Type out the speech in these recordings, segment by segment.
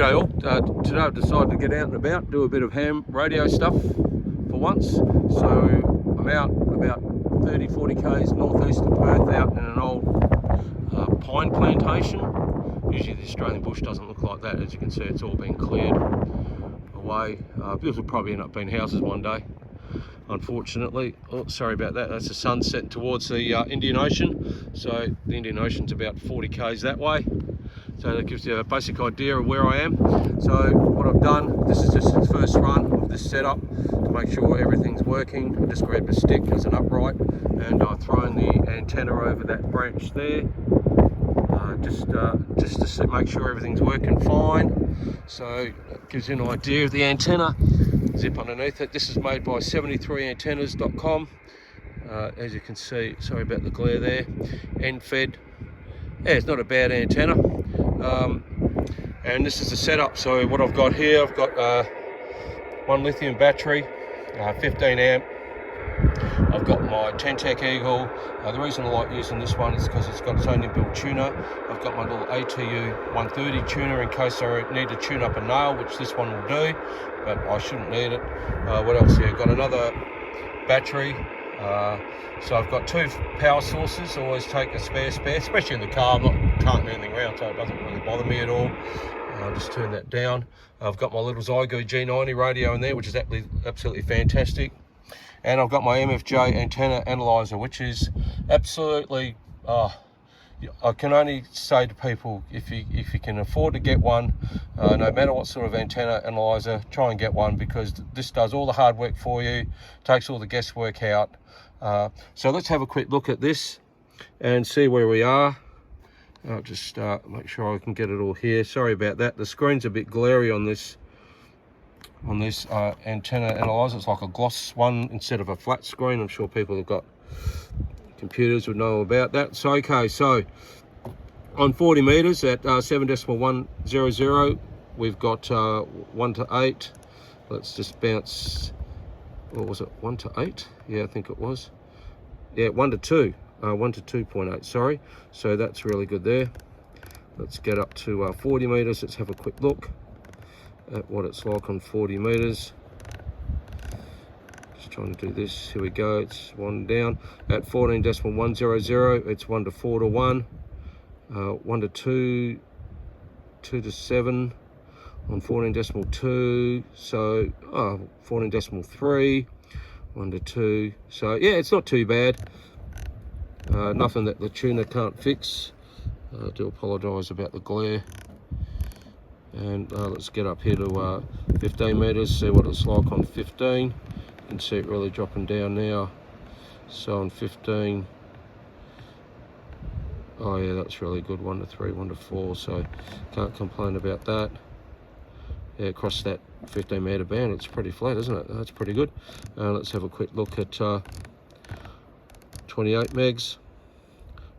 G'day all. Today I've decided to get out and about, do a bit of ham radio stuff for once. So I'm out about 30-40 k's northeast of Perth, out in an old pine plantation. Usually the Australian bush doesn't look like that. As you can see, it's all been cleared away. This will probably end up being houses one day, unfortunately. Oh, sorry about that. That's the sun setting towards the Indian Ocean. So the Indian Ocean's about 40 k's that way. So that gives you a basic idea of where I am. So what I've done, this is just the first run of this setup to make sure everything's working. I just grabbed a stick as an upright and I've thrown the antenna over that branch there. Just to make sure everything's working fine. So that gives you an idea of the antenna. Zip underneath it. This is made by 73antennas.com. As you can see, sorry about the glare there, end fed. Yeah, it's not a bad antenna. And this is the setup. So what I've got here, I've got one lithium battery, 15 amp. I've got my Ten-Tec Eagle. The reason I like using this one is because it's got its own inbuilt tuner. I've got my little ATU 130 tuner in case I need to tune up a nail, which this one will do, but I shouldn't need it. What else here? I've got another battery. So I've got two power sources. I always take a spare, especially in the car. I'm not carting anything around, so it doesn't really bother me at all. I'll just turn that down. I've got my little Zygo G90 radio in there, which is absolutely fantastic. And I've got my MFJ antenna analyzer, which is absolutely, I can only say to people, if you can afford to get one, no matter what sort of antenna analyzer, try and get one, because this does all the hard work for you, takes all the guesswork out. So let's have a quick look at this and see where we are. I'll just make sure I can get it all here. Sorry about that. The screen's a bit glary on this antenna analyzer. It's like a gloss one instead of a flat screen. I'm sure people who've got computers would know about that. So okay, so on 40 meters at 7.100, we've got 1 to 8. Let's just bounce. What was it? 1 to 8? Yeah, I think it was. Yeah, 1 to 2. 1 to 2.8. Sorry. So that's really good there. Let's get up to 40 meters. Let's have a quick look at what it's like on 40 meters. Just trying to do this. Here we go. It's one down at 14.100. It's 1 to 4 to 1, 1 to 2, 2 to 7 on 14.2. So 14.3, 1 to 2. So yeah, it's not too bad. Nothing that the tuner can't fix. I do apologise about the glare. And let's get up here to 15 meters, see what it's like on 15. You can see it really dropping down now. So on 15, oh yeah, that's really good. 1 to 3, 1 to 4, so can't complain about that. Yeah, across that 15 meter band, it's pretty flat, isn't it? That's pretty good. Let's have a quick look at 28 megs,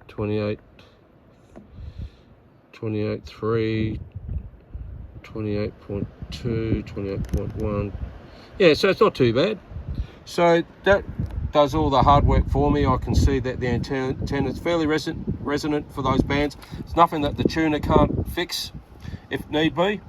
28, 28.3, 28.2, 28.1. Yeah, so it's not too bad. So that does all the hard work for me. I can see that the antenna is fairly resonant for those bands. It's nothing that the tuner can't fix if need be.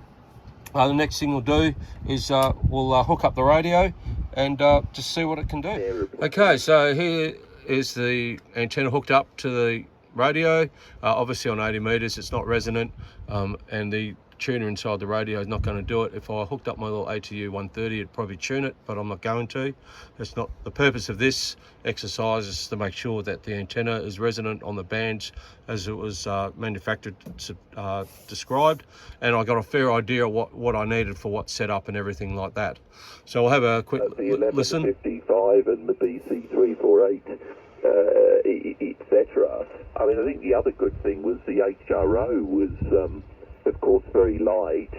The next thing we'll do is we'll hook up the radio and just see what it can do. Okay, so here is the antenna hooked up to the radio. Obviously on 80 meters it's not resonant, and the tuner inside the radio is not going to do it. If I hooked up my little ATU 130, it'd probably tune it, but I'm not going to. That's not the purpose of this exercise, is to make sure that the antenna is resonant on the bands as it was manufactured, described, and I got a fair idea of what I needed for what setup and everything like that. So we'll have a quick listen. The 1155 and the BC348, etc. I mean, I think the other good thing was the HRO was of course very light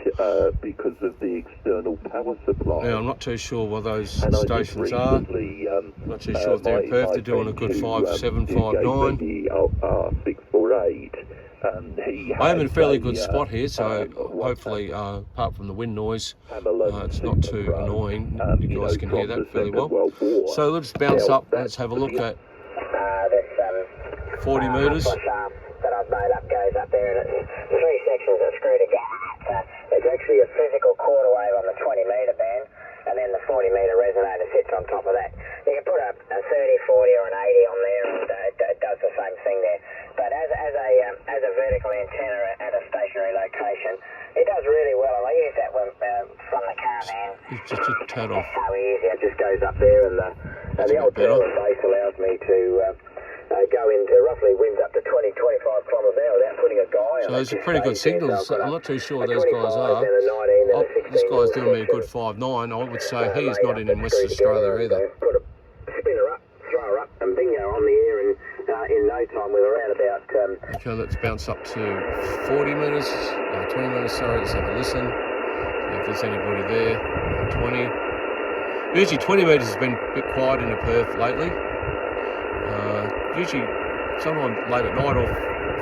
because of the external power supply. Yeah, I'm not too sure what those stations are. Not too sure if they're in Perth. They're doing a good 5759. The R648. I am in a fairly good spot here, so hopefully, apart from the wind noise, it's not too annoying. You guys can hear that fairly well. So let's bounce up. Let's have a look at 40 metres. That I've made up goes up there, and it's 3 sections that screw together. It's actually location. It does really well, and I use that one from the caravan. It's just a tad off. It's so easy, it just goes up there, and the old terminal base allows me to go into roughly winds up to 20-25 kilometres an hour without putting a guy on. So those are pretty good signals. I'm not too sure these guys are. Oh, This guy's doing me a good 5.9. I would say he is not in Western Australia either. Put a spinner up, throw her up, and bingo, on the air in no time. We were around about... Okay, let's bounce up to 40 metres, 20 metres, sorry, let's have a listen. See if there's anybody there. 20. Usually 20 metres has been a bit quiet in the Perth lately. Usually sometime late at night or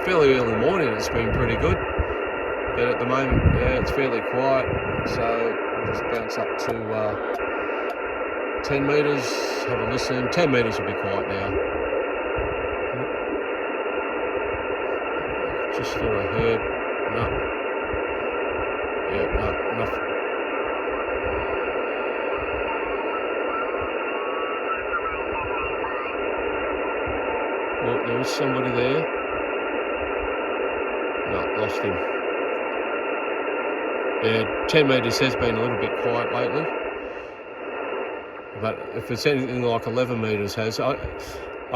fairly early morning it's been pretty good. But at the moment, yeah, it's fairly quiet. So we'll just bounce up to 10 metres, have a listen. 10 metres will be quiet now. Just thought I heard, no. Yeah, no, nothing. Well, there is somebody there. No, lost him. Yeah, 10 metres has been a little bit quiet lately. But if it's anything like 11 metres has, I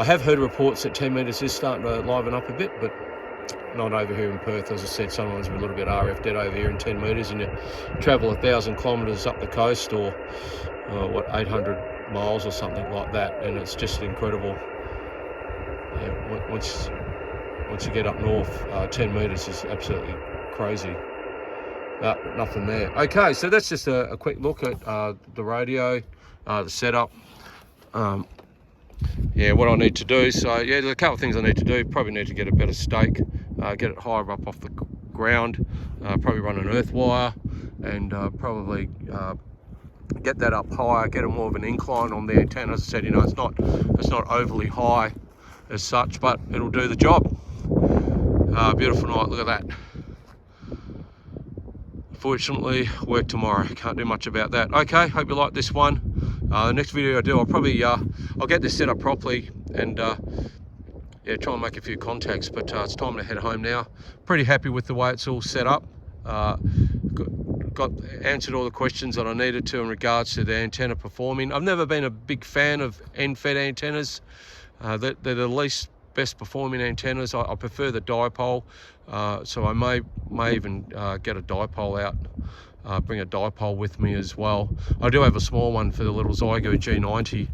have heard reports that 10 metres is starting to liven up a bit, but not over here in Perth. As I said, sometimes we're a little bit RF dead over here in 10 metres, and you travel 1,000 kilometres up the coast, or 800 miles or something like that, and it's just incredible. Yeah, once you get up north, 10 metres is absolutely crazy. Nothing there. Okay, so that's just a quick look at the radio, the setup. Yeah, what I need to do. So yeah, there's a couple of things I need to do. Probably need to get a better stake, get it higher up off the ground. Probably run an earth wire, and probably get that up higher. Get a more of an incline on the antenna. As I said, it's not overly high as such, but it'll do the job. Beautiful night. Look at that. Fortunately, work tomorrow. Can't do much about that. Okay, hope you like this one. The next video I do, I'll probably I'll get this set up properly and yeah, try and make a few contacts. But it's time to head home now. Pretty happy with the way it's all set up. Got answered all the questions that I needed to in regards to the antenna performing. I've never been a big fan of end-fed antennas. They're the least best performing antennas. I prefer the dipole, so I may even get a dipole out, bring a dipole with me as well. I do have a small one for the little Zygo G90,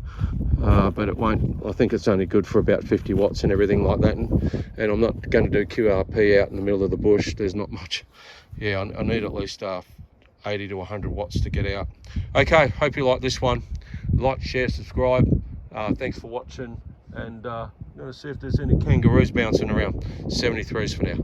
but it won't. I think it's only good for about 50 watts and everything like that, and I'm not going to do QRP out in the middle of the bush. There's not much. Yeah, I need at least 80 to 100 watts to get out. Okay, hope you like this one. Like, share, subscribe. Thanks for watching, and I'm going to see if there's any kangaroos bouncing around. 73s for now.